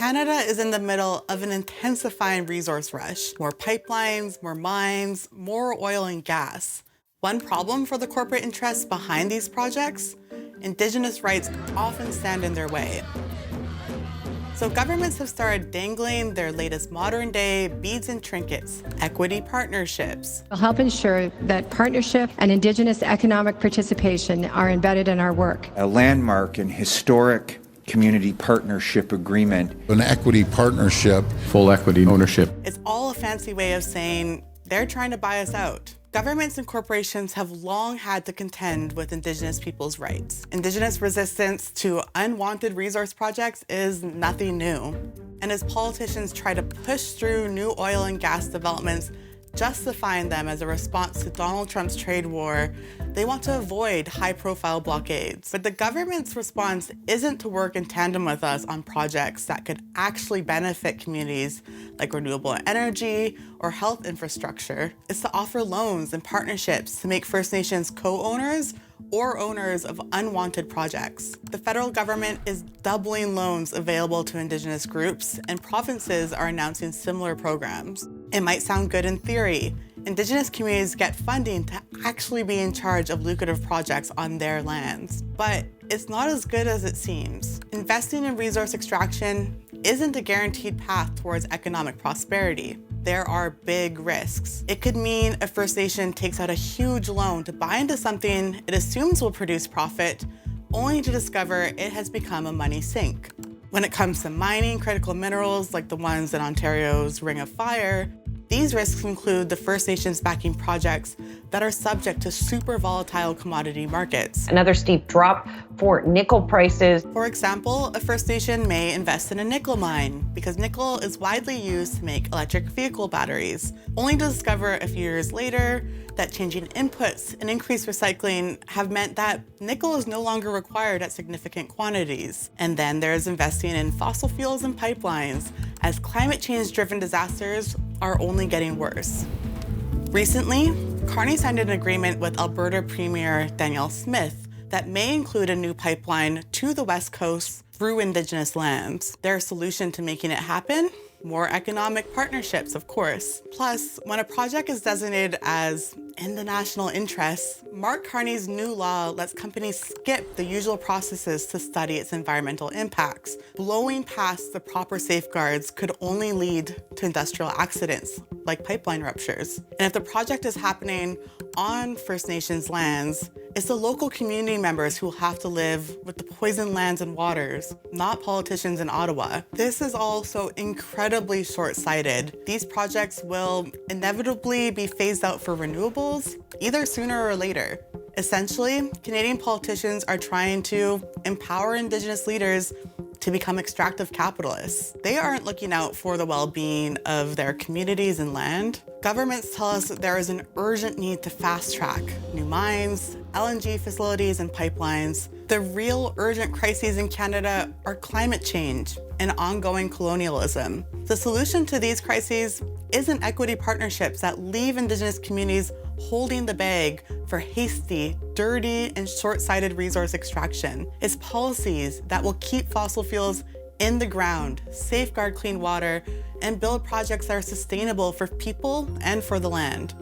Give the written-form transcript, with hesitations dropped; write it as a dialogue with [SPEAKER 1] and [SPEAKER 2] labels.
[SPEAKER 1] Canada is in the middle of an intensifying resource rush. More pipelines, more mines, more oil and gas. One problem for the corporate interests behind these projects? Indigenous rights often stand in their way. So governments have started dangling their latest modern-day beads and trinkets, equity partnerships.
[SPEAKER 2] We'll help ensure that partnership and Indigenous economic participation are embedded in our work.
[SPEAKER 3] A landmark and historic community partnership agreement.
[SPEAKER 4] An equity partnership.
[SPEAKER 5] Full equity ownership.
[SPEAKER 1] It's all a fancy way of saying they're trying to buy us out. Governments and corporations have long had to contend with Indigenous people's rights. Indigenous resistance to unwanted resource projects is nothing new. And as politicians try to push through new oil and gas developments, justifying them as a response to Donald Trump's trade war, they want to avoid high-profile blockades. But the government's response isn't to work in tandem with us on projects that could actually benefit communities like renewable energy or health infrastructure. It's to offer loans and partnerships to make First Nations co-owners or owners of unwanted projects. The federal government is doubling loans available to Indigenous groups, and provinces are announcing similar programs. It might sound good in theory. Indigenous communities get funding to actually be in charge of lucrative projects on their lands. But it's not as good as it seems. Investing in resource extraction isn't a guaranteed path towards economic prosperity. There are big risks. It could mean a First Nation takes out a huge loan to buy into something it assumes will produce profit, only to discover it has become a money sink. When it comes to mining critical minerals like the ones in Ontario's Ring of Fire, these risks include the First Nations backing projects that are subject to super volatile commodity markets.
[SPEAKER 6] Another steep drop for nickel prices.
[SPEAKER 1] For example, a First Nation may invest in a nickel mine because nickel is widely used to make electric vehicle batteries, only to discover a few years later that changing inputs and increased recycling have meant that nickel is no longer required at significant quantities. And then there's investing in fossil fuels and pipelines, as climate change-driven disasters are only getting worse. Recently, Carney signed an agreement with Alberta Premier Danielle Smith that may include a new pipeline to the West Coast through Indigenous lands. Their solution to making it happen? More economic partnerships, of course. Plus, when a project is designated as in the national interest, Mark Carney's new law lets companies skip the usual processes to study its environmental impacts. Blowing past the proper safeguards could only lead to industrial accidents, like pipeline ruptures. And if the project is happening on First Nations lands, it's the local community members who will have to live with the poisoned lands and waters, not politicians in Ottawa. This is all so incredibly short-sighted. These projects will inevitably be phased out for renewables, either sooner or later. Essentially, Canadian politicians are trying to empower Indigenous leaders to become extractive capitalists. They aren't looking out for the well-being of their communities and land. Governments tell us that there is an urgent need to fast-track new mines, LNG facilities, and pipelines. The real urgent crises in Canada are climate change and ongoing colonialism. The solution to these crises isn't equity partnerships that leave Indigenous communities holding the bag for hasty, dirty, and short-sighted resource extraction. It's policies that will keep fossil fuels in the ground, safeguard clean water, and build projects that are sustainable for people and for the land.